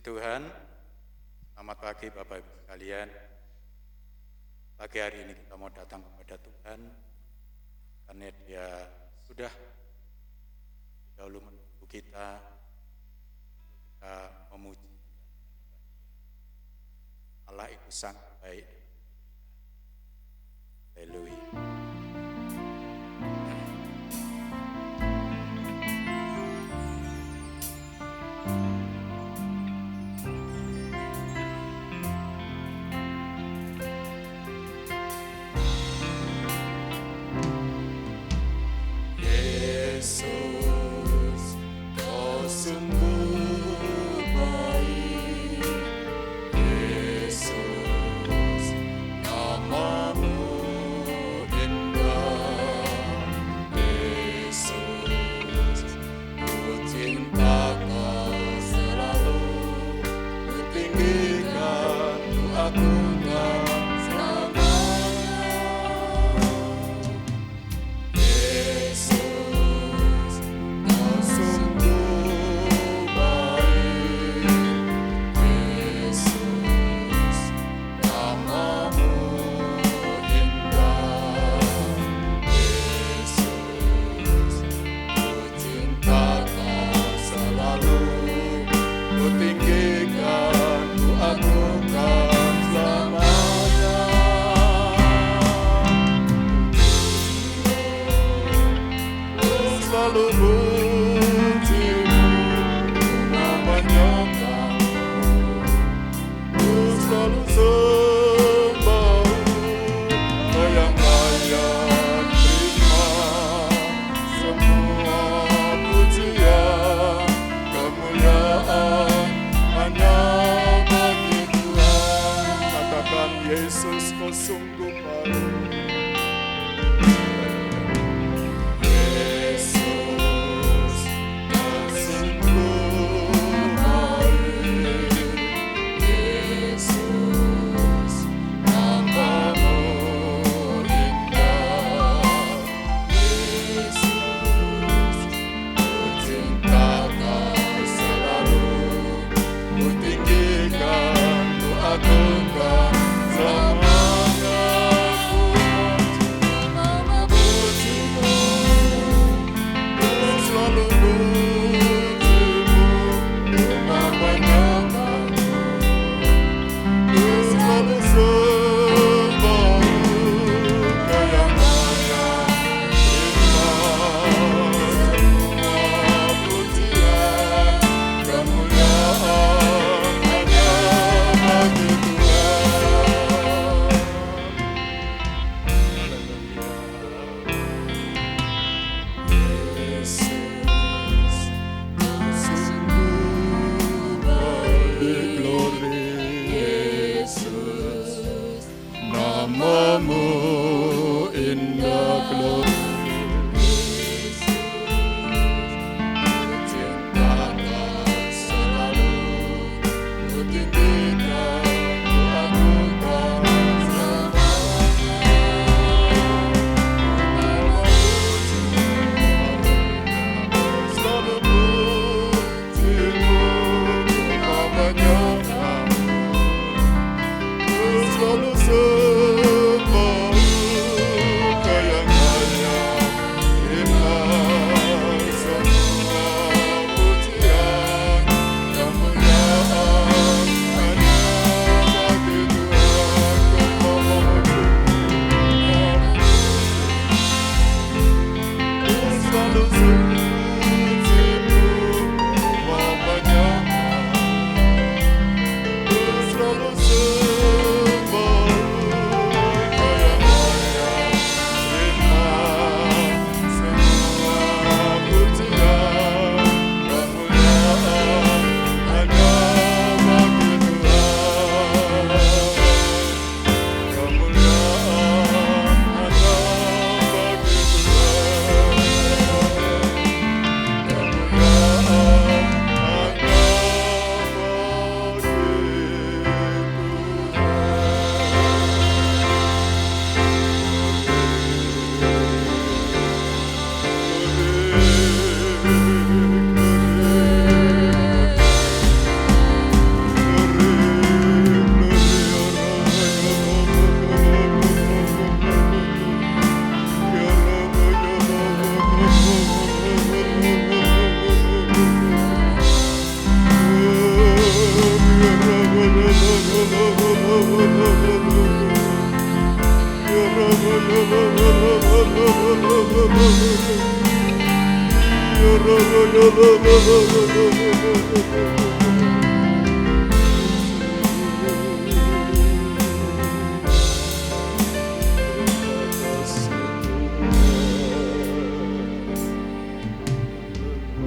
Tuhan, selamat pagi Bapak Ibu sekalian. Pagi hari ini kita mau datang kepada Tuhan karena Dia sudah dahulu menunggu kita memuji. Allah itu sangat baik. Haleluya. Yesus, kau sungguh baik. Yesus, namamu indah. Yesus, ku cinta kau selalu. Ku tinggikan, ku agungkan selamanya. Yesus, kau sungguh baik. Yesus, namamu indah. Yesus, ku cinta kau selalu. Ku tinggikan, ku agungkan selalu.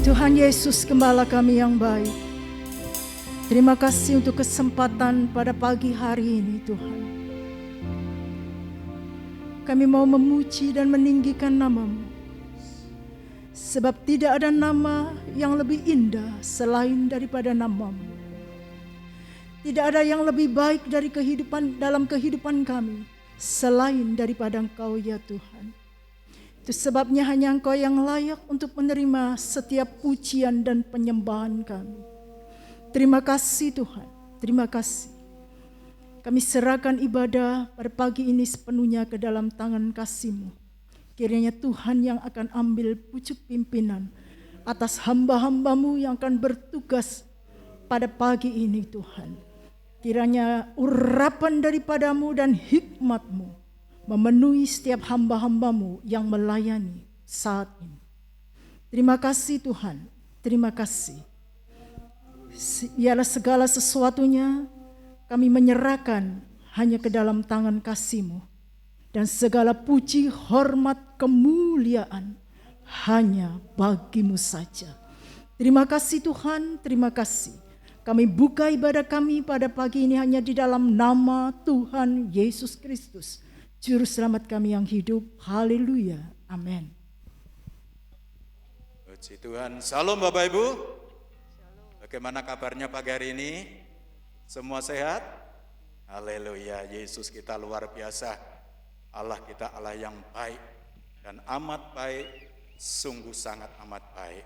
Tuhan Yesus, Gembala kami yang baik, terima kasih untuk kesempatan pada pagi hari ini Tuhan. Kami mau memuji dan meninggikan nama-Mu, sebab tidak ada nama yang lebih indah selain daripada nama-Mu. Tidak ada yang lebih baik dari dalam kehidupan kami selain daripada Engkau ya Tuhan. Itu sebabnya hanya Engkau yang layak untuk menerima setiap pujian dan penyembahan kami. Terima kasih Tuhan, terima kasih. Kami serahkan ibadah pada pagi ini sepenuhnya ke dalam tangan kasih-Mu. Kiranya Tuhan yang akan ambil pucuk pimpinan atas hamba-hamba-Mu yang akan bertugas pada pagi ini Tuhan. Kiranya urapan daripada-Mu dan hikmat-Mu memenuhi setiap hamba-hamba-Mu yang melayani saat ini. Terima kasih Tuhan, terima kasih. Ialah segala sesuatunya kami menyerahkan hanya ke dalam tangan kasih-Mu. Dan segala puji, hormat, kemuliaan hanya bagi-Mu saja. Terima kasih Tuhan, terima kasih. Kami buka ibadah kami pada pagi ini hanya di dalam nama Tuhan Yesus Kristus, Juru Selamat kami yang hidup. Haleluya. Amin. Puji Tuhan. Salam Bapak Ibu. Bagaimana kabarnya pagi hari ini? Semua sehat? Haleluya. Yesus kita luar biasa. Allah kita Allah yang baik dan amat baik. Sungguh sangat amat baik.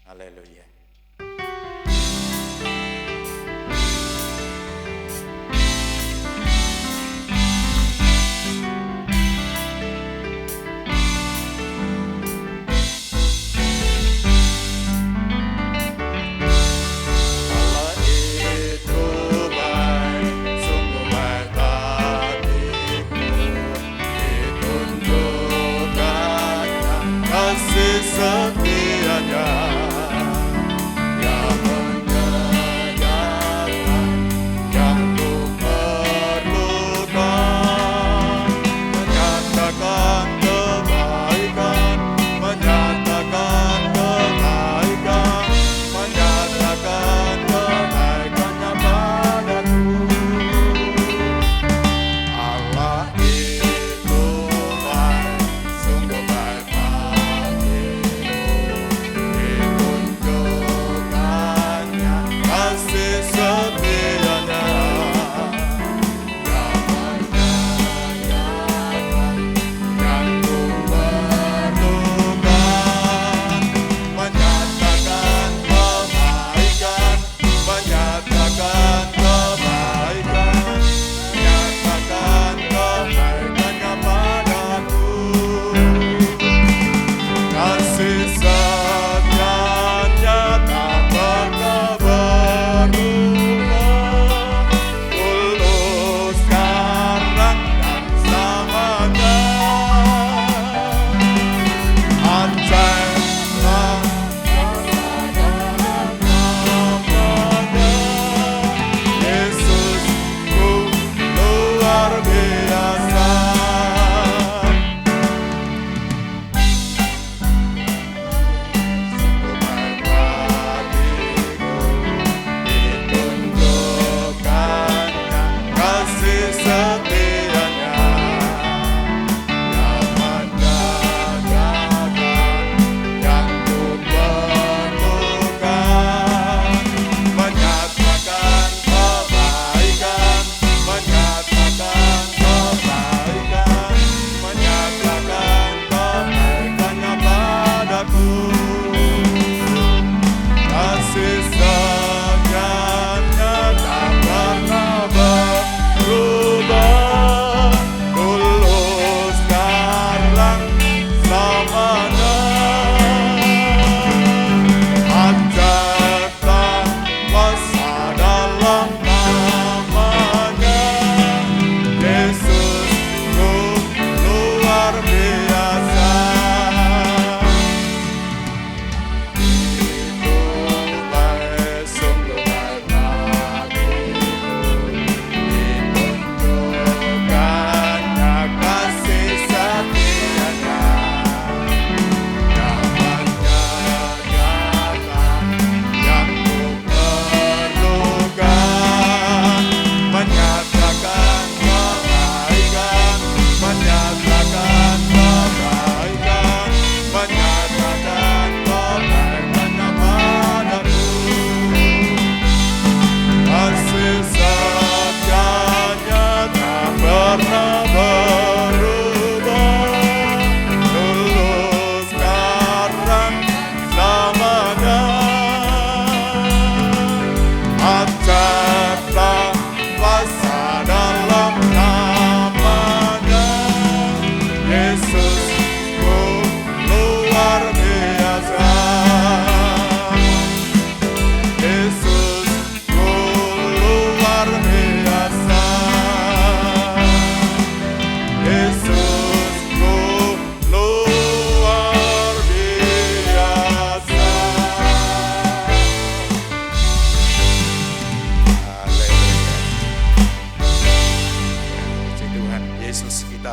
Haleluya. Setianya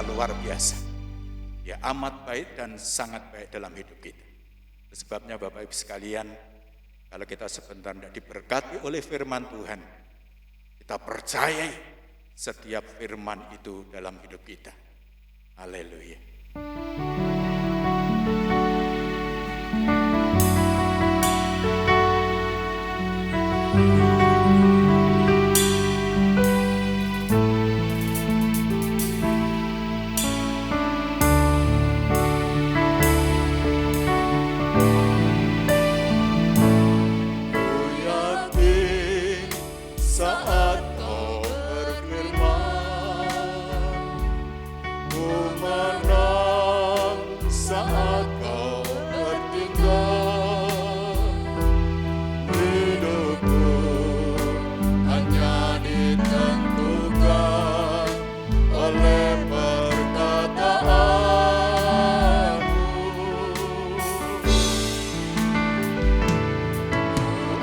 kita luar biasa. Dia amat baik dan sangat baik dalam hidup kita. Sebabnya Bapak Ibu sekalian, kalau kita sebentar tidak diberkati oleh firman Tuhan, kita percayai setiap firman itu dalam hidup kita. Haleluya. Saat kau berfirman, ku menang. Saat kau bertindak, hidupku hanya ditentukan oleh perkataanmu.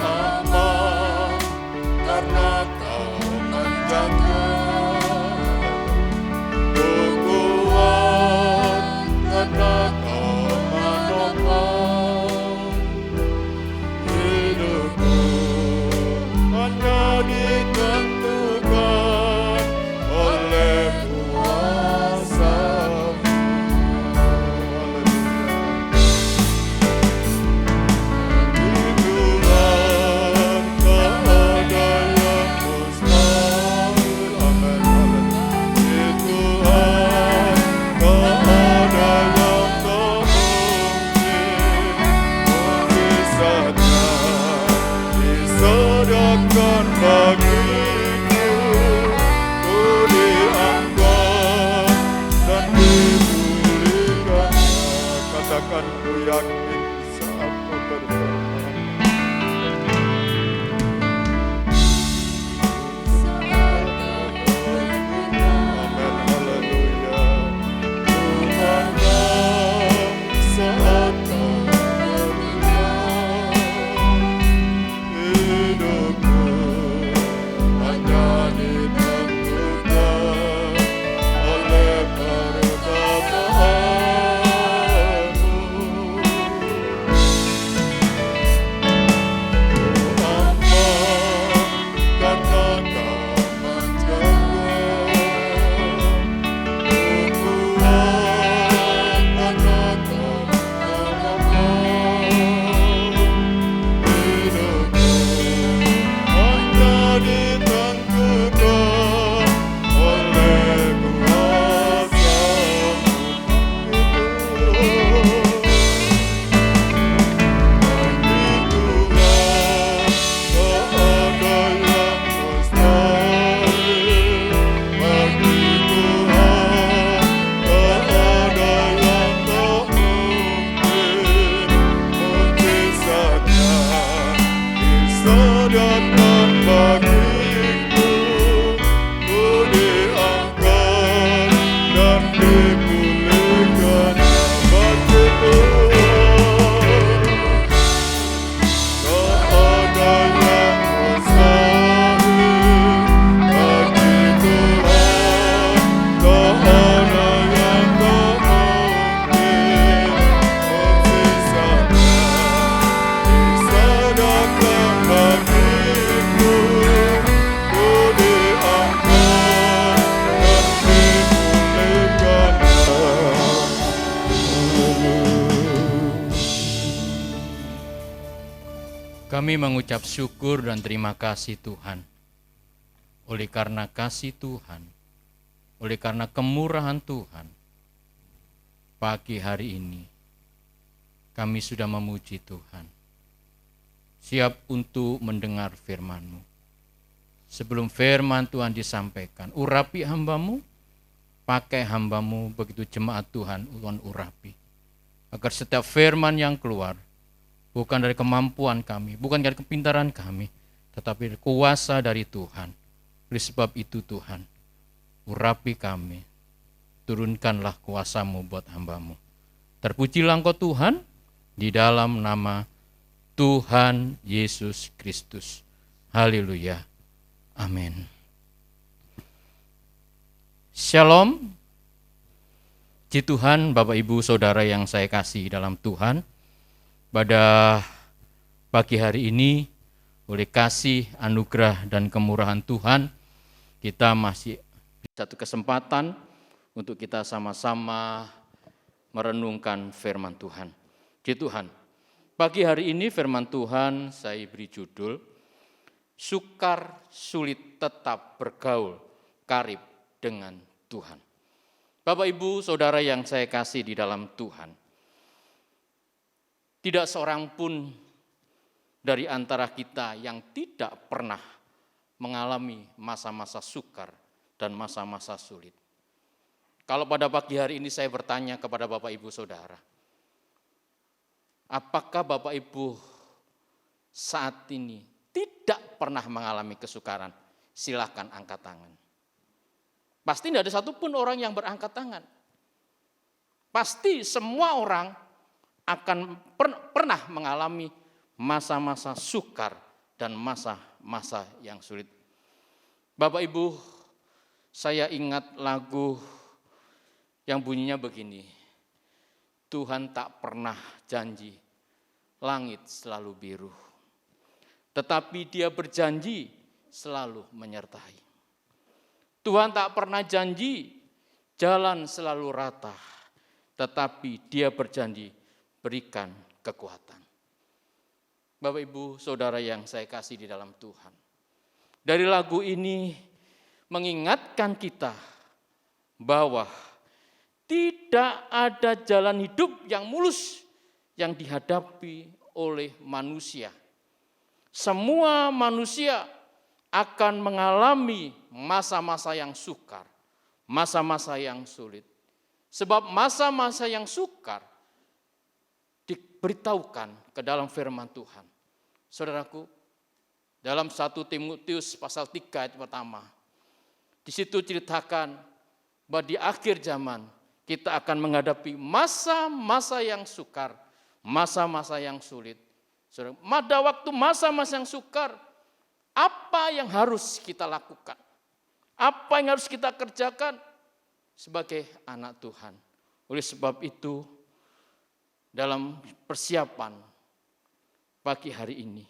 Aman karena kau menjaga, ku kuat karena kau menopang. Hidupku hanya ditentukan oleh kuasa-Mu. Tuhan, tak ada yang mustahil. Amin, amin. Tuhan, tak ada yang tak mungkin. Mukjizatnya disediakan bagiku, ku diangkat dan dipulihkan. Katakan ku yakin saat kau berfirman. Amin, haleluya. Ku menang saat kau berfirman. Hidupku hanya ditentukan oleh perkataanmu. Kami mengucap syukur dan terima kasih Tuhan. Oleh karena kasih Tuhan, oleh karena kemurahan Tuhan, pagi hari ini kami sudah memuji Tuhan. Siap untuk mendengar firman-Mu. Sebelum firman Tuhan disampaikan, urapi hamba-Mu, pakai hamba-Mu, begitu jemaat Tuhan urapi. Agar setiap firman yang keluar, bukan dari kemampuan kami, bukan dari kepintaran kami, tetapi dari kuasa dari Tuhan. Oleh sebab itu Tuhan, urapi kami, turunkanlah kuasa-Mu buat hamba-Mu. Terpujilah Engkau Tuhan, di dalam nama Tuhan Yesus Kristus. Haleluya. Amin. Shalom. Puji Tuhan, Bapak Ibu Saudara yang saya kasih dalam Tuhan, pada pagi hari ini oleh kasih, anugerah dan kemurahan Tuhan, kita masih satu kesempatan untuk kita sama-sama merenungkan firman Tuhan. Puji Tuhan, pagi hari ini firman Tuhan saya beri judul, Sukar sulit tetap bergaul karib dengan Tuhan. Bapak Ibu Saudara yang saya kasih di dalam Tuhan, tidak seorang pun dari antara kita yang tidak pernah mengalami masa-masa sukar dan masa-masa sulit. Kalau pada pagi hari ini saya bertanya kepada Bapak Ibu Saudara, apakah Bapak Ibu saat ini tidak pernah mengalami kesukaran? Silakan angkat tangan. Pasti tidak ada satupun orang yang berangkat tangan. Pasti semua orang akan pernah mengalami masa-masa sukar dan masa-masa yang sulit. Bapak Ibu, saya ingat lagu yang bunyinya begini, Tuhan tak pernah janji langit selalu biru, tetapi Dia berjanji selalu menyertai. Tuhan tak pernah janji jalan selalu rata, tetapi Dia berjanji berikan kekuatan. Bapak Ibu Saudara yang saya kasih di dalam Tuhan, dari lagu ini mengingatkan kita bahwa tidak ada jalan hidup yang mulus yang dihadapi oleh manusia. Semua manusia akan mengalami masa-masa yang sukar, masa-masa yang sulit. Sebab masa-masa yang sukar diberitahukan ke dalam firman Tuhan. Saudaraku, dalam 1 Timotius pasal 3 ayat pertama, di situ ceritakan bahwa di akhir zaman kita akan menghadapi masa-masa yang sukar, masa-masa yang sulit. Pada waktu masa-masa yang sukar, apa yang harus kita lakukan? Apa yang harus kita kerjakan sebagai anak Tuhan? Oleh sebab itu, dalam persiapan pagi hari ini,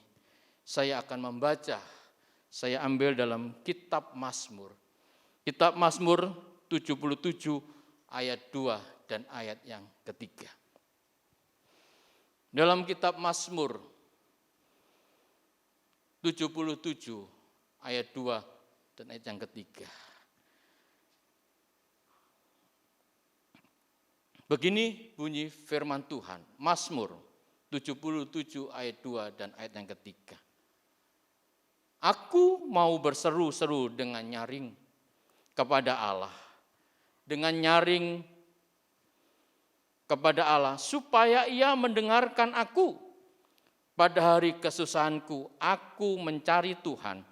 saya akan membaca, saya ambil dalam kitab Mazmur. Kitab Mazmur 77 ayat 2 dan ayat yang ketiga. Dalam kitab Mazmur 77 ayat 2 dan ayat yang ketiga. Begini bunyi firman Tuhan, Mazmur 77 ayat 2 dan ayat yang ketiga. Aku mau berseru-seru dengan nyaring kepada Allah, dengan nyaring kepada Allah, supaya Ia mendengarkan aku. Pada hari kesusahanku, aku mencari Tuhan.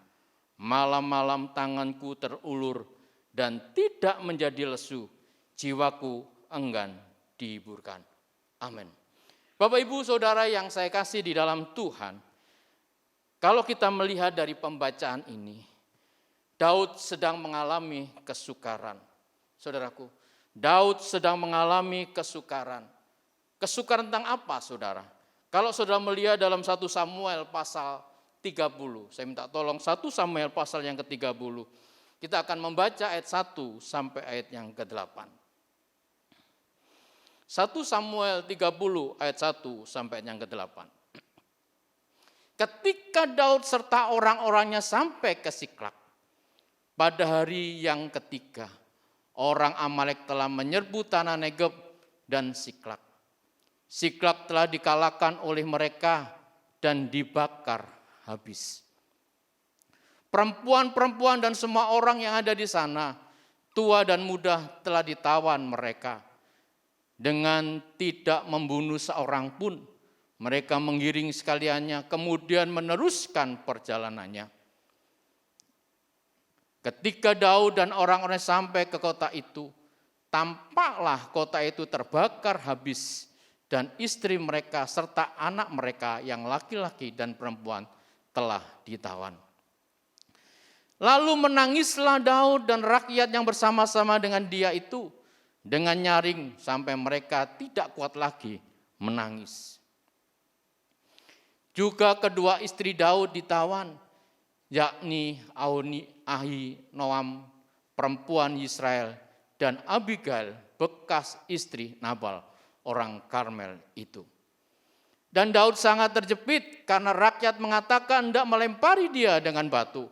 Malam-malam tanganku terulur dan tidak menjadi lesu. Jiwaku enggan dihiburkan. Amin. Bapak Ibu Saudara yang saya kasih di dalam Tuhan, kalau kita melihat dari pembacaan ini, Daud sedang mengalami kesukaran. Saudaraku, Daud sedang mengalami kesukaran. Kesukaran tentang apa, saudara? Kalau saudara melihat dalam 1 Samuel pasal 30, saya minta tolong 1 Samuel pasal yang ke-30, kita akan membaca ayat 1 sampai ayat yang ke-8. 1 Samuel 30 ayat 1 sampai ayat yang ke-8. Ketika Daud serta orang-orangnya sampai ke Siklak, pada hari yang ketiga, orang Amalek telah menyerbu tanah Negeb dan Siklak. Siklak telah dikalahkan oleh mereka dan dibakar habis. Perempuan-perempuan dan semua orang yang ada di sana, tua dan muda, telah ditawan mereka. Dengan tidak membunuh seorang pun, mereka menggiring sekaliannya, kemudian meneruskan perjalanannya. Ketika Daud dan orang-orang sampai ke kota itu, tampaklah kota itu terbakar habis, dan istri mereka serta anak mereka yang laki-laki dan perempuan telah ditawan. Lalu menangislah Daud dan rakyat yang bersama-sama dengan dia itu. dengan nyaring sampai mereka tidak kuat lagi menangis. Juga kedua istri Daud ditawan, yakni Ahinoam perempuan Israel dan Abigail bekas istri Nabal orang Karmel itu. Dan Daud sangat terjepit karena rakyat mengatakan hendak melempari dia dengan batu.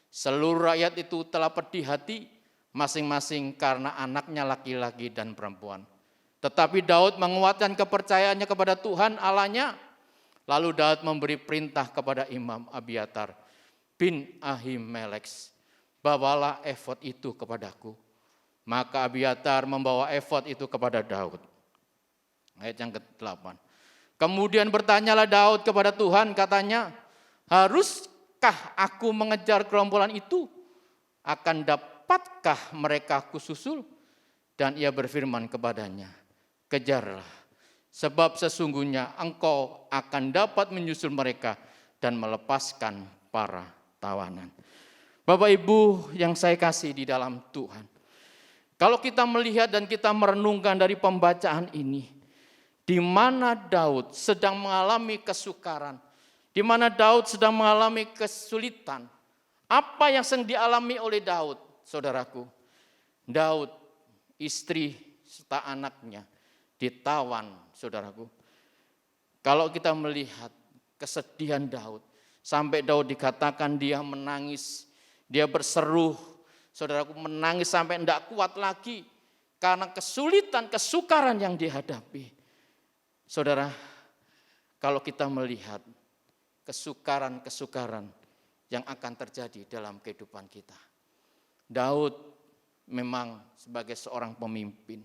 Seluruh rakyat itu telah pedih hati masing-masing karena anaknya laki-laki dan perempuan. Tetapi Daud menguatkan kepercayaannya kepada Tuhan Allahnya. Lalu Daud memberi perintah kepada Imam Abiatar bin Ahimelek, bawalah efod itu kepadaku. Maka Abiatar membawa efod itu kepada Daud. Ayat yang ke-8. Kemudian bertanyalah Daud kepada Tuhan, katanya, haruskah aku mengejar gerombolan itu? Akan dapatkah mereka kususul? Dan ia berfirman kepadanya, kejarlah, sebab sesungguhnya engkau akan dapat menyusul mereka dan melepaskan para tawanan. Bapak Ibu yang saya kasih di dalam Tuhan, kalau kita melihat dan kita merenungkan dari pembacaan ini, di mana Daud sedang mengalami kesukaran, di mana Daud sedang mengalami kesulitan. Apa yang sedang dialami oleh Daud, saudaraku? Daud, istri serta anaknya ditawan, saudaraku. Kalau kita melihat kesedihan Daud, sampai Daud dikatakan dia menangis, dia berseru, saudaraku, menangis sampai tidak kuat lagi karena kesulitan, kesukaran yang dihadapi. Saudara, kalau kita melihat kesukaran-kesukaran yang akan terjadi dalam kehidupan kita. Daud memang sebagai seorang pemimpin,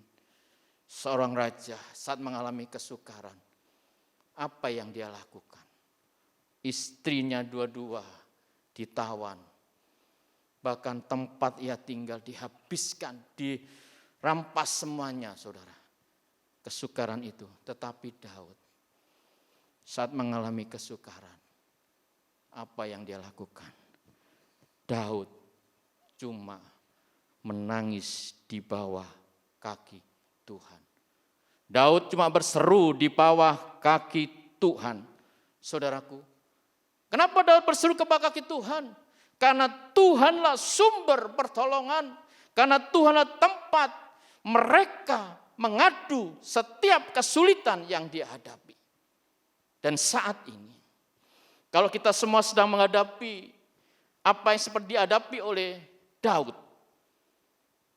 seorang raja saat mengalami kesukaran. Apa yang dia lakukan? Istrinya dua-dua ditawan. Bahkan tempat ia tinggal dihabiskan, dirampas semuanya, saudara. Kesukaran itu, tetapi Daud saat mengalami kesukaran, apa yang dia lakukan? Daud cuma menangis di bawah kaki Tuhan. Daud cuma berseru di bawah kaki Tuhan. Saudaraku, kenapa Daud berseru ke bawah kaki Tuhan? Karena Tuhanlah sumber pertolongan, karena Tuhanlah tempat mereka mengadu setiap kesulitan yang dia hadapi. Dan saat ini, kalau kita semua sedang menghadapi apa yang seperti dihadapi oleh Daud,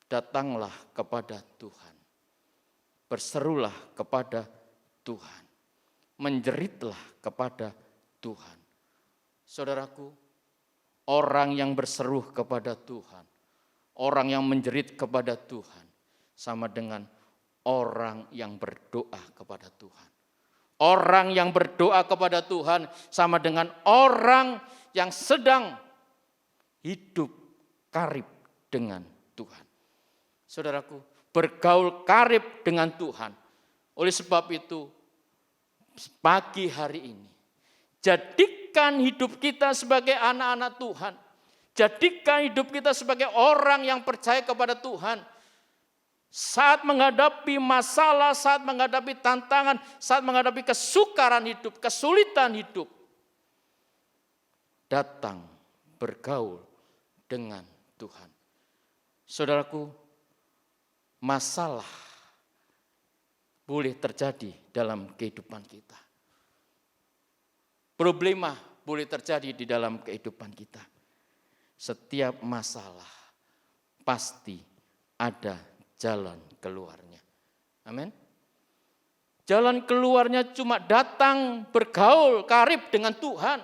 datanglah kepada Tuhan. Berserulah kepada Tuhan. Menjeritlah kepada Tuhan. Saudaraku, orang yang berseru kepada Tuhan, orang yang menjerit kepada Tuhan, sama dengan orang yang berdoa kepada Tuhan. Orang yang berdoa kepada Tuhan sama dengan orang yang sedang hidup karib dengan Tuhan. Saudaraku, bergaul karib dengan Tuhan. Oleh sebab itu, pagi hari ini, jadikan hidup kita sebagai anak-anak Tuhan. Jadikan hidup kita sebagai orang yang percaya kepada Tuhan. Saat menghadapi masalah, saat menghadapi tantangan, saat menghadapi kesukaran hidup, kesulitan hidup, datang bergaul dengan Tuhan. Saudaraku, masalah boleh terjadi dalam kehidupan kita. Problema boleh terjadi di dalam kehidupan kita. Setiap masalah pasti ada jalan keluarnya. Amin. Jalan keluarnya cuma datang bergaul karib dengan Tuhan.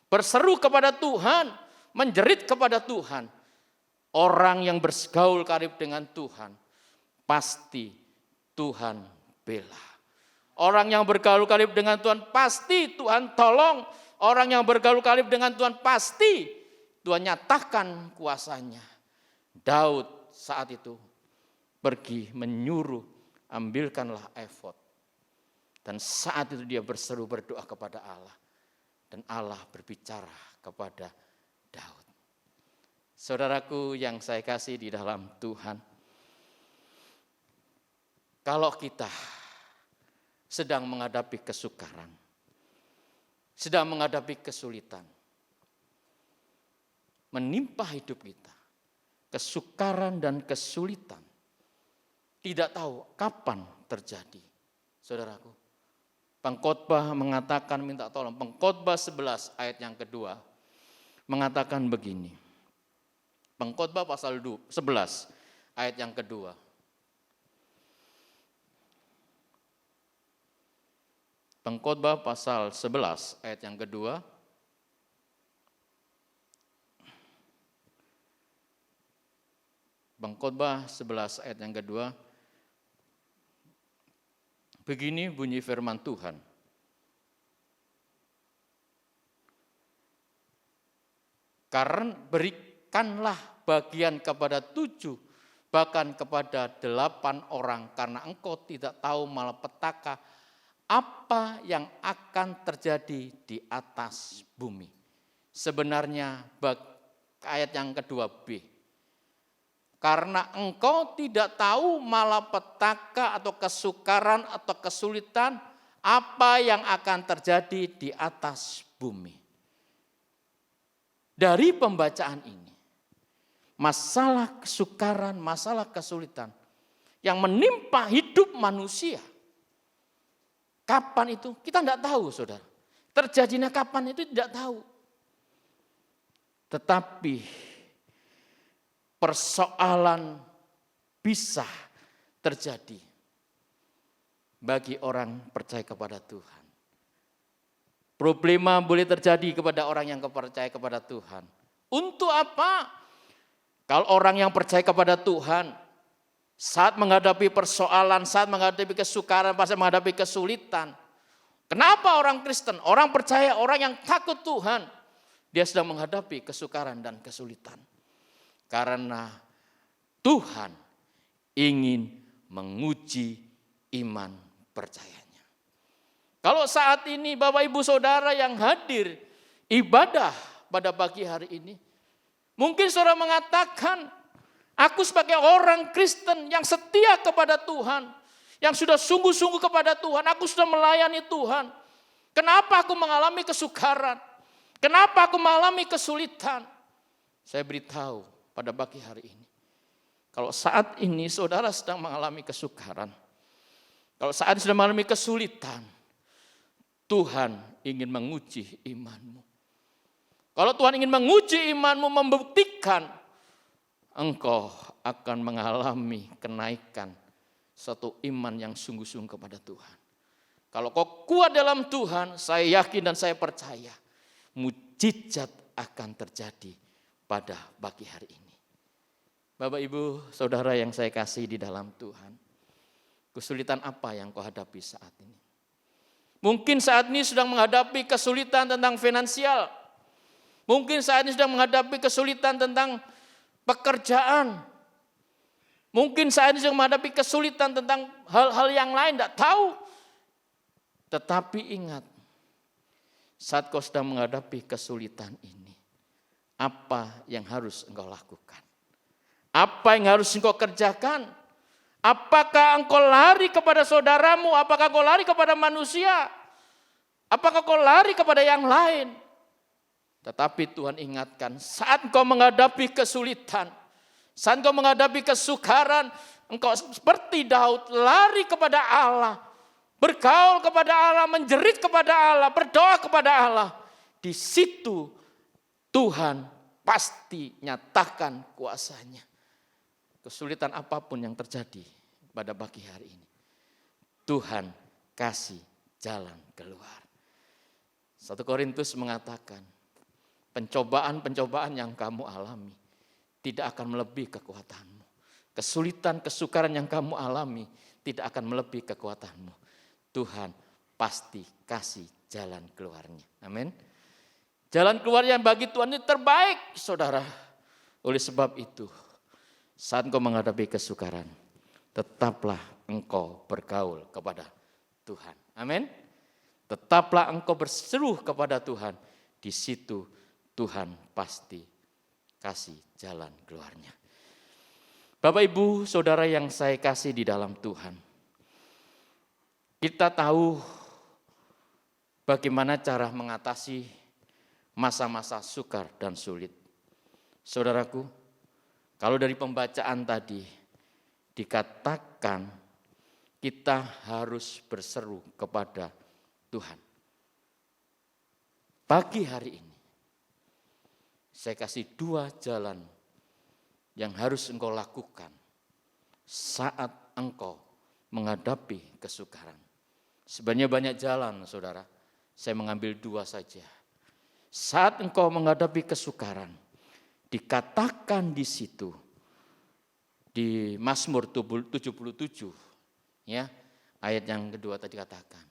Berseru kepada Tuhan, menjerit kepada Tuhan. Orang yang bergaul karib dengan Tuhan, pasti Tuhan bela. Orang yang bergaul karib dengan Tuhan, pasti Tuhan tolong. Orang yang bergaul karib dengan Tuhan, pasti Tuhan nyatakan kuasanya. Daud saat itu pergi menyuruh, ambilkanlah efod. Dan saat itu dia berseru berdoa kepada Allah. Dan Allah berbicara kepada Daud. Saudaraku yang saya kasih di dalam Tuhan. Kalau kita sedang menghadapi kesukaran, sedang menghadapi kesulitan, menimpa hidup kita, kesukaran dan kesulitan, tidak tahu kapan terjadi. Saudaraku, pengkhotbah mengatakan, minta tolong, pengkhotbah 11 ayat yang kedua mengatakan begini. Pengkhotbah pasal 11 ayat yang kedua. Pengkhotbah pasal 11 ayat yang kedua. Pengkhotbah 11 ayat yang kedua. Begini bunyi firman Tuhan. Karena berikanlah bagian kepada 7, bahkan kepada 8 orang, karena engkau tidak tahu malapetaka apa yang akan terjadi di atas bumi. Sebenarnya ayat yang kedua B. Karena engkau tidak tahu malapetaka atau kesukaran atau kesulitan apa yang akan terjadi di atas bumi. Dari pembacaan ini, masalah kesukaran, masalah kesulitan yang menimpa hidup manusia. Kapan itu? Kita tidak tahu, saudara. Terjadinya kapan itu tidak tahu. Tetapi persoalan bisa terjadi bagi orang percaya kepada Tuhan. Problema boleh terjadi kepada orang yang percaya kepada Tuhan. Untuk apa? Kalau orang yang percaya kepada Tuhan, saat menghadapi persoalan, saat menghadapi kesukaran, saat menghadapi kesulitan. Kenapa orang Kristen, orang percaya, orang yang takut Tuhan, dia sedang menghadapi kesukaran dan kesulitan? Karena Tuhan ingin menguji iman percayanya. Kalau saat ini Bapak Ibu Saudara yang hadir ibadah pada pagi hari ini, mungkin saudara mengatakan, aku sebagai orang Kristen yang setia kepada Tuhan, yang sudah sungguh-sungguh kepada Tuhan, aku sudah melayani Tuhan. Kenapa aku mengalami kesukaran? Kenapa aku mengalami kesulitan? Saya beritahu pada pagi hari ini, kalau saat ini saudara sedang mengalami kesukaran, kalau saat ini sedang mengalami kesulitan, Tuhan ingin menguji imanmu. Kalau Tuhan ingin menguji imanmu, membuktikan engkau akan mengalami kenaikan satu iman yang sungguh-sungguh kepada Tuhan. Kalau kau kuat dalam Tuhan, saya yakin dan saya percaya, mujizat akan terjadi pada pagi hari ini. Bapak Ibu Saudara yang saya kasih di dalam Tuhan, kesulitan apa yang kau hadapi saat ini? Mungkin saat ini sedang menghadapi kesulitan tentang finansial. Mungkin saat ini sedang menghadapi kesulitan tentang pekerjaan. Mungkin saat ini sedang menghadapi kesulitan tentang hal-hal yang lain, tidak tahu. Tetapi ingat, saat kau sedang menghadapi kesulitan ini, apa yang harus engkau lakukan? Apa yang harus engkau kerjakan? Apakah engkau lari kepada saudaramu? Apakah engkau lari kepada manusia? Apakah engkau lari kepada yang lain? Tetapi Tuhan ingatkan, saat engkau menghadapi kesulitan, saat engkau menghadapi kesukaran, engkau seperti Daud lari kepada Allah, bergaul kepada Allah, menjerit kepada Allah, berdoa kepada Allah. Di situ Tuhan pasti nyatakan kuasanya. Kesulitan apapun yang terjadi pada pagi hari ini, Tuhan kasih jalan keluar. 1 Korintus mengatakan, pencobaan-pencobaan yang kamu alami tidak akan melebihi kekuatanmu. Kesulitan, kesukaran yang kamu alami tidak akan melebihi kekuatanmu. Tuhan pasti kasih jalan keluarnya. Amin. Jalan keluar yang bagi Tuhan itu terbaik, saudara. Oleh sebab itu, saat engkau menghadapi kesukaran, tetaplah engkau bergaul kepada Tuhan. Amin. Tetaplah engkau berseru kepada Tuhan. Di situ Tuhan pasti kasih jalan keluarnya. Bapak Ibu Saudara yang saya kasih di dalam Tuhan, Kita tahu bagaimana cara mengatasi masa-masa sukar dan sulit. Saudaraku, kalau dari pembacaan tadi dikatakan kita harus berseru kepada Tuhan. Pagi hari ini, saya kasih 2 jalan yang harus engkau lakukan saat engkau menghadapi kesukaran. Sebenarnya banyak jalan, saudara. Saya mengambil 2 saja. Saat engkau menghadapi kesukaran, dikatakan di situ, di Mazmur 77, ya, ayat yang kedua tadi katakan,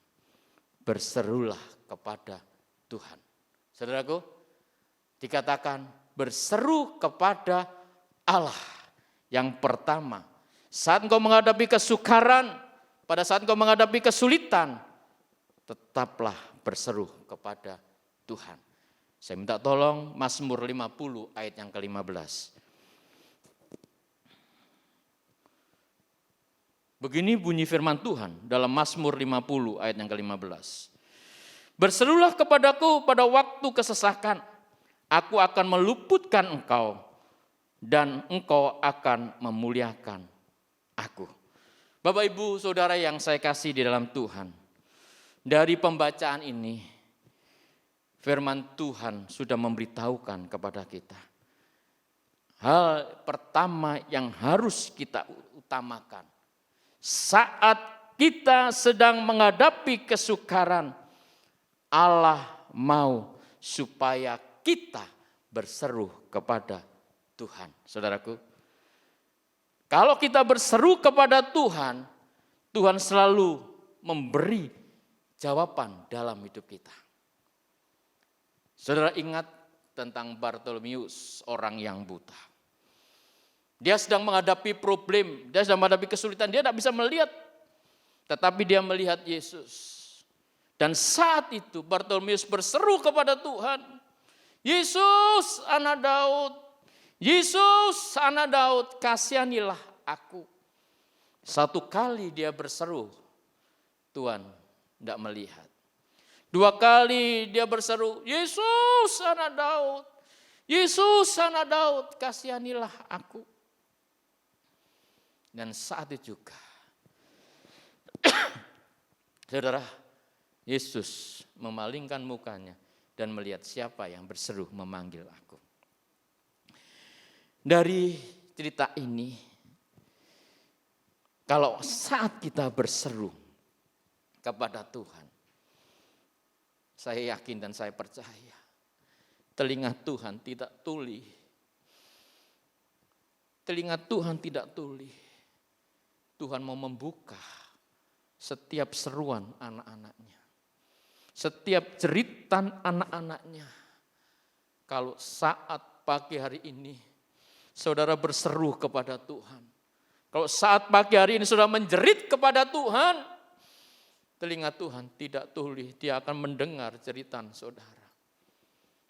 berserulah kepada Tuhan. Saudaraku, dikatakan berseru kepada Allah. Yang pertama, saat engkau menghadapi kesukaran, pada saat engkau menghadapi kesulitan, tetaplah berseru kepada Tuhan. Saya minta tolong Mazmur 50 ayat yang ke-15. Begini bunyi firman Tuhan dalam Mazmur 50 ayat yang ke-15. Berserulah kepadaku pada waktu kesesakan, aku akan meluputkan engkau dan engkau akan memuliakan aku. Bapak, Ibu, Saudara yang saya kasih di dalam Tuhan, dari pembacaan ini, firman Tuhan sudah memberitahukan kepada kita. Hal pertama yang harus kita utamakan, saat kita sedang menghadapi kesukaran, Allah mau supaya kita berseru kepada Tuhan. Saudaraku, kalau kita berseru kepada Tuhan, Tuhan selalu memberi jawaban dalam hidup kita. Saudara ingat tentang Bartolomeus, orang yang buta. Dia sedang menghadapi problem, dia sedang menghadapi kesulitan, dia tidak bisa melihat. Tetapi dia melihat Yesus. Dan saat itu Bartolomeus berseru kepada Tuhan, Yesus anak Daud, Yesus anak Daud, kasihanilah aku. 1 kali dia berseru, Tuhan tidak melihat. 2 kali dia berseru, Yesus anak Daud, Yesus anak Daud, kasihanilah aku. Dan saat itu juga, saudara, Yesus memalingkan mukanya dan melihat siapa yang berseru memanggil aku. Dari cerita ini, kalau saat kita berseru kepada Tuhan, saya yakin dan saya percaya, telinga Tuhan tidak tuli. Telinga Tuhan tidak tuli. Tuhan mau membuka setiap seruan anak-anaknya. Setiap jeritan anak-anaknya. Kalau saat pagi hari ini, saudara berseru kepada Tuhan. Kalau saat pagi hari ini saudara menjerit kepada Tuhan, telinga Tuhan tidak tuli, dia akan mendengar jeritan saudara.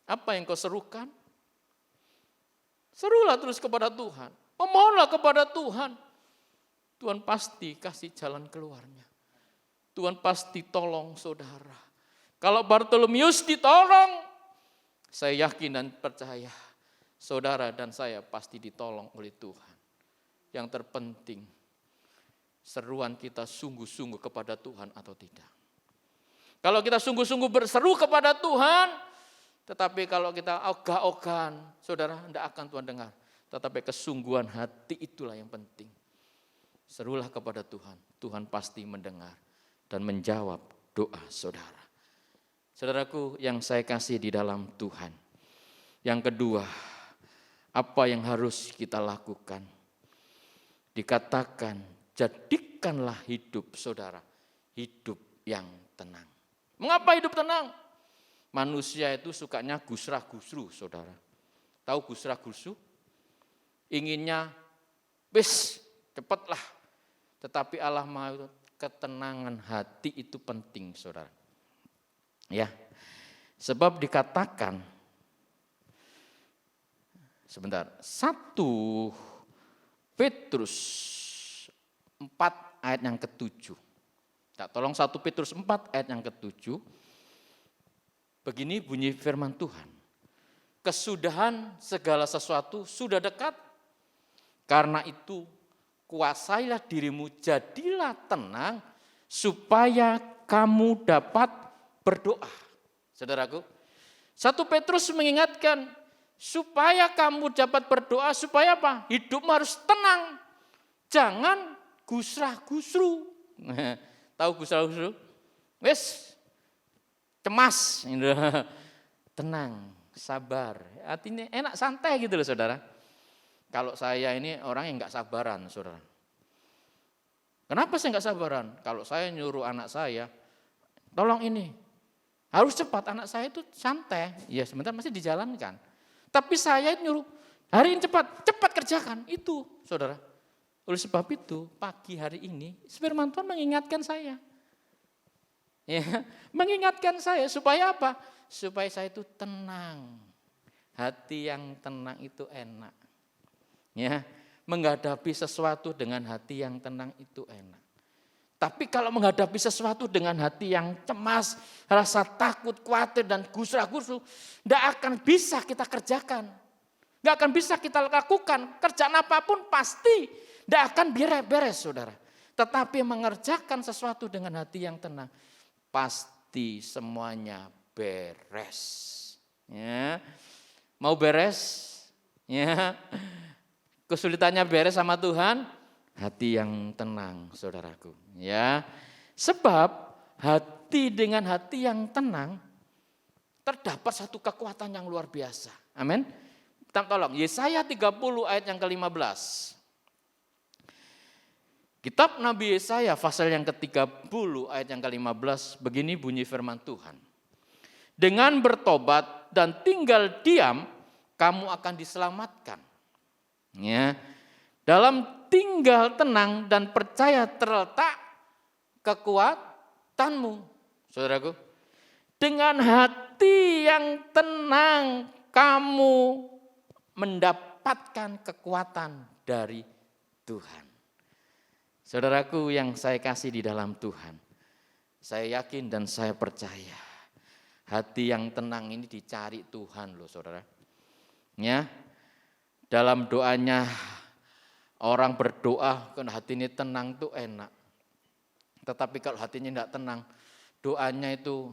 Apa yang kau serukan? Serulah terus kepada Tuhan. Memohonlah kepada Tuhan. Tuhan pasti kasih jalan keluarnya. Tuhan pasti tolong saudara. Kalau Bartolomeus ditolong, saya yakin dan percaya saudara dan saya pasti ditolong oleh Tuhan. Yang terpenting, seruan kita sungguh-sungguh kepada Tuhan atau tidak. Kalau kita sungguh-sungguh berseru kepada Tuhan, tetapi kalau kita ogah-ogahan, saudara, tidak akan Tuhan dengar. Tetapi kesungguhan hati itulah yang penting. Serulah kepada Tuhan, Tuhan pasti mendengar dan menjawab doa saudara. Saudaraku yang saya kasih di dalam Tuhan. Yang kedua, apa yang harus kita lakukan? Dikatakan, jadikanlah hidup saudara, hidup yang tenang. Mengapa hidup tenang? Manusia itu sukanya gusrah-gusru, saudara. Tahu gusrah-gusru? Inginnya, wis, cepatlah. Tetapi Allah mau ketenangan hati itu penting, saudara. Ya, sebab dikatakan, sebentar, 1 Petrus 4 ayat yang ke-7. Kita Minta tolong 1 Petrus 4 ayat yang ke-7. Begini bunyi firman Tuhan. Kesudahan segala sesuatu sudah dekat. Karena itu kuasailah dirimu, jadilah tenang supaya kamu dapat berdoa. Saudaraku, 1 Petrus mengingatkan supaya kamu dapat berdoa, supaya apa? Hidupmu harus tenang. Jangan gusrah-gusru. Tahu gusrah-gusru? Wes cemas, tenang, sabar. Artinya enak, santai gitu loh saudara. Kalau saya ini orang yang nggak sabaran, saudara. Kenapa saya nggak sabaran? Kalau saya nyuruh anak saya, tolong ini, harus cepat. Anak saya itu santai, ya sebentar masih dijalankan. Tapi saya nyuruh, hari ini cepat kerjakan. Itu, saudara. Oleh sebab itu, pagi hari ini, firman Tuhan mengingatkan saya. Ya, mengingatkan saya, supaya apa? Supaya saya itu tenang. Hati yang tenang itu enak. Ya, menghadapi sesuatu dengan hati yang tenang itu enak. Tapi kalau menghadapi sesuatu dengan hati yang cemas, rasa takut, khawatir, dan gusrah-gusru, tidak akan bisa kita kerjakan. Tidak akan bisa kita lakukan. Kerjaan apapun pasti tidak akan beres, saudara. Tetapi mengerjakan sesuatu dengan hati yang tenang, pasti semuanya beres. Ya. Mau beres? Ya. Kesulitannya beres sama Tuhan, hati yang tenang, saudaraku. Ya, sebab hati dengan hati yang tenang terdapat satu kekuatan yang luar biasa. Amin. Tolong Yesaya 30 ayat yang ke-15. Kitab Nabi Yesaya pasal yang ke-30 ayat yang ke-15, begini bunyi firman Tuhan. Dengan bertobat dan tinggal diam, kamu akan diselamatkan. Ya. Dalam tinggal tenang dan percaya terletak kekuatanmu, saudaraku. Dengan hati yang tenang kamu mendapatkan kekuatan dari Tuhan. Saudaraku yang saya kasih di dalam Tuhan, saya yakin dan saya percaya hati yang tenang ini dicari Tuhan loh saudara. Ya, dalam doanya orang berdoa kan hati ini tenang tuh enak. Tetapi kalau hatinya tidak tenang, doanya itu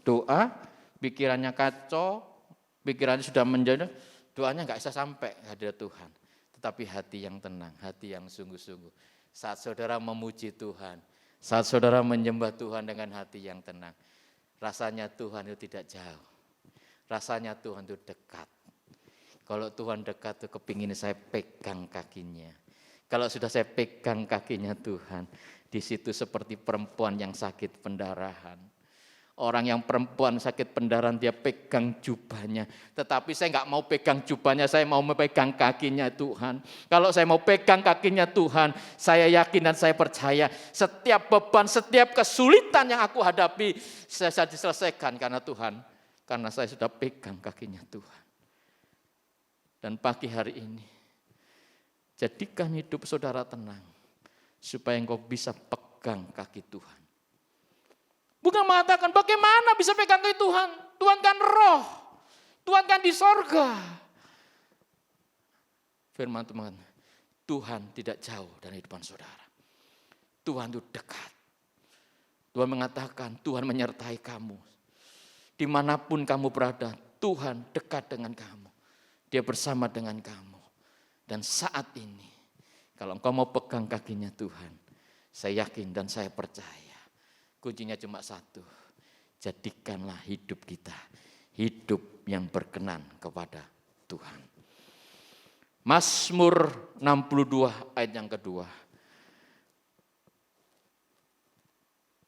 doa, pikirannya kacau, pikirannya sudah menjadi, doanya nggak bisa sampai hadirat Tuhan. Tetapi hati yang tenang, hati yang sungguh-sungguh. Saat saudara memuji Tuhan, saat saudara menyembah Tuhan dengan hati yang tenang, rasanya Tuhan itu tidak jauh. Rasanya Tuhan itu dekat. Kalau Tuhan dekat tuh kepingin saya pegang kakinya. Kalau sudah saya pegang kakinya Tuhan, di situ seperti perempuan yang sakit pendarahan. Orang yang perempuan sakit pendarahan dia pegang jubahnya. Tetapi saya nggak mau pegang jubahnya, saya mau memegang kakinya Tuhan. Kalau saya mau pegang kakinya Tuhan, saya yakin dan saya percaya setiap beban, setiap kesulitan yang aku hadapi, saya diselesaikan karena Tuhan. Karena saya sudah pegang kakinya Tuhan. Dan pagi hari ini, jadikan hidup saudara tenang, supaya engkau bisa pegang kaki Tuhan. Bukan mengatakan bagaimana bisa pegang kaki Tuhan. Tuhan kan roh, Tuhan kan di sorga. Firman Tuhan, Tuhan tidak jauh dari kehidupan saudara. Tuhan itu dekat. Tuhan mengatakan, Tuhan menyertai kamu. Dimanapun kamu berada, Tuhan dekat dengan kamu. Dia bersama dengan kamu. Dan saat ini, kalau engkau mau pegang kakinya Tuhan, saya yakin dan saya percaya, kuncinya cuma satu, jadikanlah hidup kita, hidup yang berkenan kepada Tuhan. Mazmur 62 ayat yang kedua.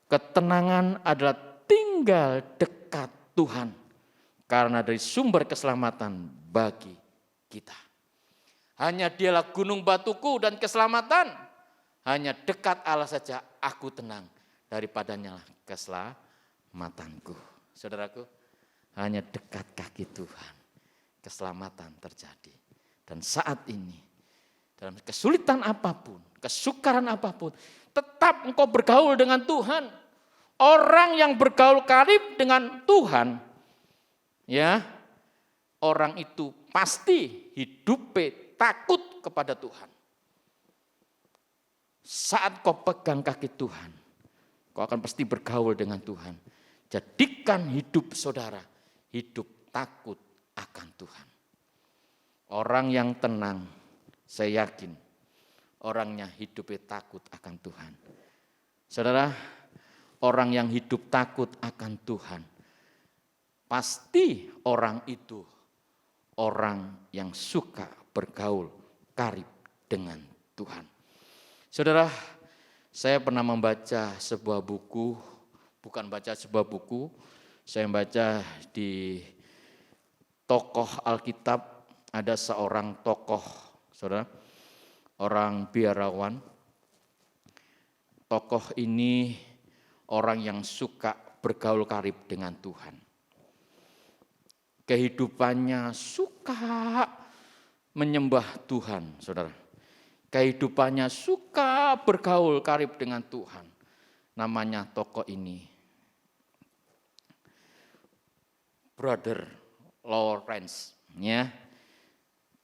Ketenangan adalah tinggal dekat Tuhan, karena dari sumber keselamatan bagi kita. Hanya dialah gunung batuku dan keselamatan. Hanya dekat Allah saja aku tenang. Daripadanya keselamatanku. Saudaraku, hanya dekat kaki Tuhan. Keselamatan terjadi. Dan saat ini, dalam kesulitan apapun, kesukaran apapun, tetap engkau bergaul dengan Tuhan. Orang yang bergaul karib dengan Tuhan, ya, orang itu pasti hidupnya takut kepada Tuhan. Saat kau pegang kaki Tuhan, kau akan pasti bergaul dengan Tuhan. Jadikan hidup saudara, hidup takut akan Tuhan. Orang yang tenang, saya yakin, orangnya hidupnya takut akan Tuhan. Saudara, orang yang hidup takut akan Tuhan, pasti orang itu orang yang suka bergaul karib dengan Tuhan. Saudara, saya pernah membaca sebuah buku, bukan baca sebuah buku, saya membaca di tokoh Alkitab, ada seorang tokoh, saudara, orang biarawan. Tokoh ini orang yang suka bergaul karib dengan Tuhan. Kehidupannya suka menyembah Tuhan, saudara. Kehidupannya suka bergaul karib dengan Tuhan. Namanya tokoh ini Brother Lawrence, ya.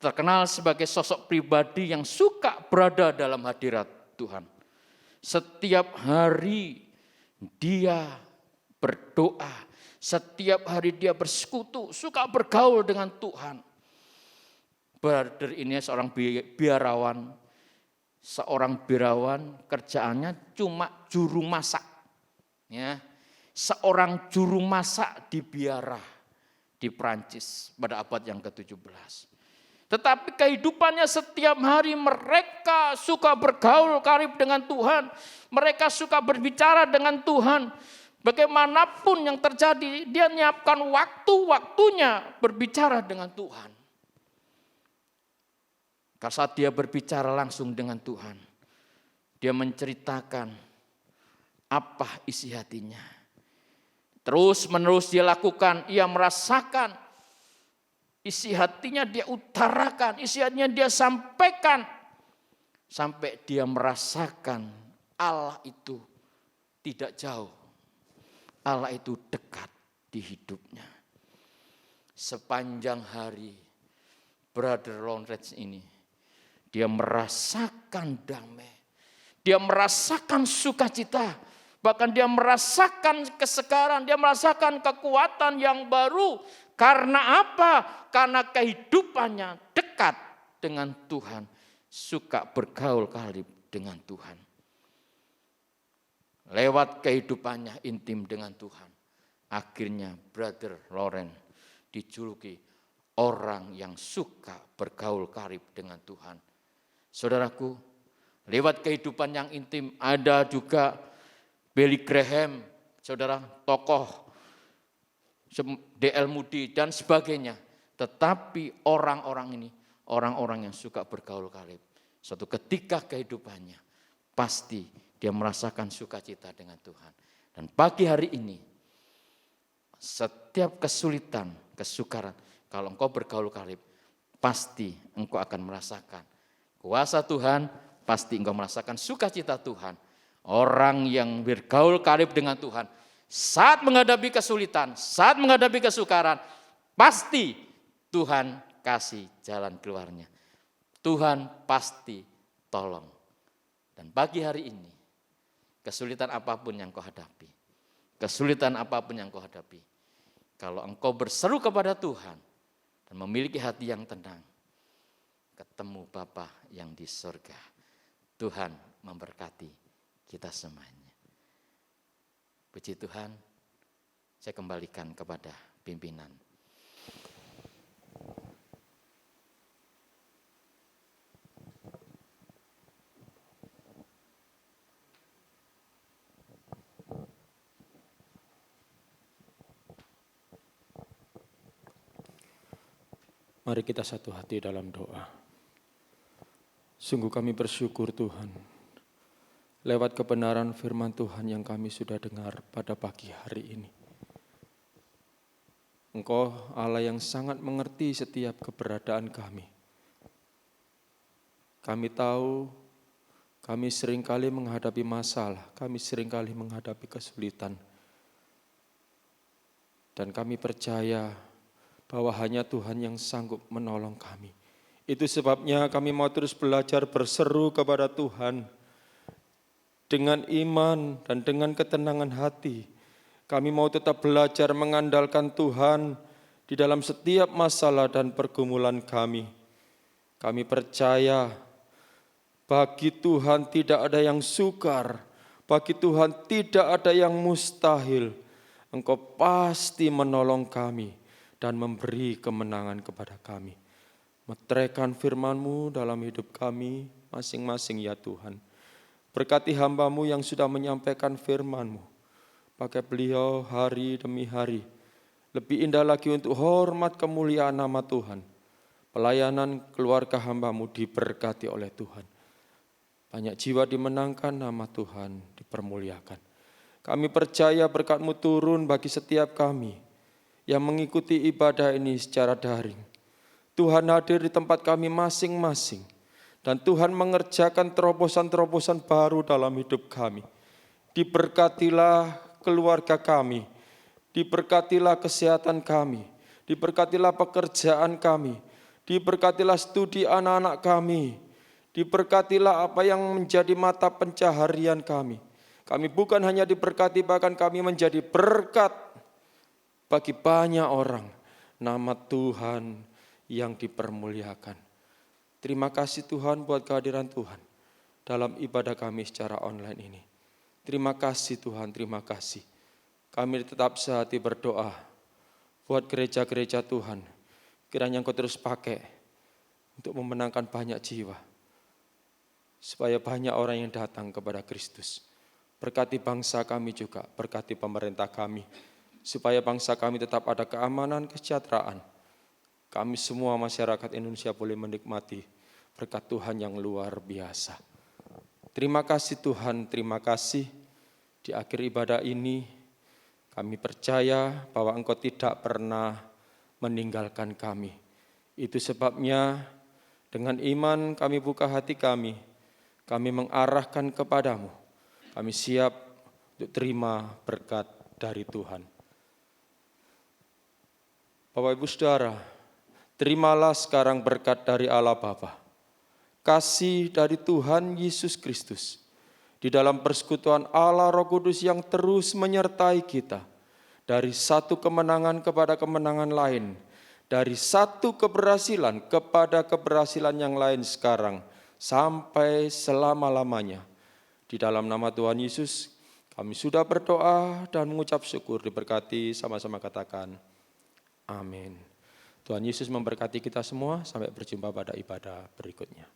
Terkenal sebagai sosok pribadi yang suka berada dalam hadirat Tuhan. Setiap hari dia berdoa, setiap hari dia bersekutu, suka bergaul dengan Tuhan. Brother ini seorang biarawan. Seorang biarawan kerjaannya cuma juru masak. Ya. Seorang juru masak di biara di Prancis pada abad yang ke-17. Tetapi kehidupannya setiap hari mereka suka bergaul karib dengan Tuhan. Mereka suka berbicara dengan Tuhan. Bagaimanapun yang terjadi, dia menyiapkan waktu-waktunya berbicara dengan Tuhan. Karena saat dia berbicara langsung dengan Tuhan, dia menceritakan apa isi hatinya. Terus menerus dia lakukan, ia merasakan isi hatinya dia utarakan, isi hatinya dia sampaikan. Sampai dia merasakan Allah itu tidak jauh, Allah itu dekat di hidupnya. Sepanjang hari, Brother Lawrence ini, dia merasakan damai, dia merasakan sukacita, bahkan dia merasakan kesegaran, dia merasakan kekuatan yang baru. Karena apa? Karena kehidupannya dekat dengan Tuhan, suka bergaul karib dengan Tuhan. Lewat kehidupannya intim dengan Tuhan, akhirnya Brother Lawrence dijuluki orang yang suka bergaul karib dengan Tuhan. Saudaraku, lewat kehidupan yang intim ada juga Billy Graham, saudara, tokoh D.L. Moody dan sebagainya. Tetapi orang-orang ini, orang-orang yang suka bergaul karib, suatu ketika kehidupannya pasti dia merasakan sukacita dengan Tuhan. Dan pagi hari ini, setiap kesulitan, kesukaran, kalau engkau bergaul karib, pasti engkau akan merasakan kuasa Tuhan, pasti engkau merasakan sukacita Tuhan. Orang yang bergaul karib dengan Tuhan, saat menghadapi kesulitan, saat menghadapi kesukaran, pasti Tuhan kasih jalan keluarnya. Tuhan pasti tolong. Dan pagi hari ini, kesulitan apapun yang kau hadapi, kesulitan apapun yang kau hadapi, kalau engkau berseru kepada Tuhan dan memiliki hati yang tenang, ketemu Bapa yang di surga. Tuhan memberkati kita semuanya. Puji Tuhan, saya kembalikan kepada pimpinan. Mari kita satu hati dalam doa. Sungguh kami bersyukur Tuhan, lewat kebenaran firman Tuhan yang kami sudah dengar pada pagi hari ini. Engkau Allah yang sangat mengerti setiap keberadaan kami. Kami tahu Kami seringkali menghadapi masalah, kami seringkali menghadapi kesulitan. Dan kami percaya bahwa hanya Tuhan yang sanggup menolong kami. Itu sebabnya kami mau terus belajar berseru kepada Tuhan. Dengan iman dan dengan ketenangan hati, kami mau tetap belajar mengandalkan Tuhan di dalam setiap masalah dan pergumulan kami. Kami percaya bagi Tuhan tidak ada yang sukar, bagi Tuhan tidak ada yang mustahil. Engkau pasti menolong kami dan memberi kemenangan kepada kami. Meteraikan firman-Mu dalam hidup kami masing-masing ya Tuhan. Berkati hamba-Mu yang sudah menyampaikan firman-Mu. Pakai beliau hari demi hari. Lebih indah lagi untuk hormat kemuliaan nama Tuhan. Pelayanan keluarga hamba-Mu diberkati oleh Tuhan. Banyak jiwa dimenangkan, nama Tuhan dipermuliakan. Kami percaya berkat-Mu turun bagi setiap kami yang mengikuti ibadah ini secara daring. Tuhan hadir di tempat kami masing-masing. Dan Tuhan mengerjakan terobosan-terobosan baru dalam hidup kami. Diberkatilah keluarga kami. Diberkatilah kesehatan kami. Diberkatilah pekerjaan kami. Diberkatilah studi anak-anak kami. Diberkatilah apa yang menjadi mata pencaharian kami. Kami bukan hanya diberkati, bahkan kami menjadi berkat bagi banyak orang. Nama Tuhan yang dipermuliakan. Terima kasih Tuhan buat kehadiran Tuhan dalam ibadah kami secara online ini. Terima kasih Tuhan, terima kasih. Kami tetap sehati berdoa buat gereja-gereja Tuhan. Kiranya Engkau terus pakai untuk memenangkan banyak jiwa. Supaya banyak orang yang datang kepada Kristus. Berkati bangsa kami juga, berkati pemerintah kami. Supaya bangsa kami tetap ada keamanan, kesejahteraan. Kami semua masyarakat Indonesia boleh menikmati berkat Tuhan yang luar biasa. Terima kasih Tuhan, terima kasih. Di akhir ibadah ini kami percaya bahwa Engkau tidak pernah meninggalkan kami. Itu sebabnya dengan iman kami buka hati kami mengarahkan kepadamu. Kami siap untuk terima berkat dari Tuhan. Bapak Ibu Saudara, terimalah sekarang berkat dari Allah Bapa, kasih dari Tuhan Yesus Kristus, di dalam persekutuan Allah Roh Kudus yang terus menyertai kita, dari satu kemenangan kepada kemenangan lain, dari satu keberhasilan kepada keberhasilan yang lain sekarang, sampai selama-lamanya. Di dalam nama Tuhan Yesus, kami sudah berdoa dan mengucap syukur, diberkati sama-sama katakan, amin. Tuhan Yesus memberkati kita semua, sampai berjumpa pada ibadah berikutnya.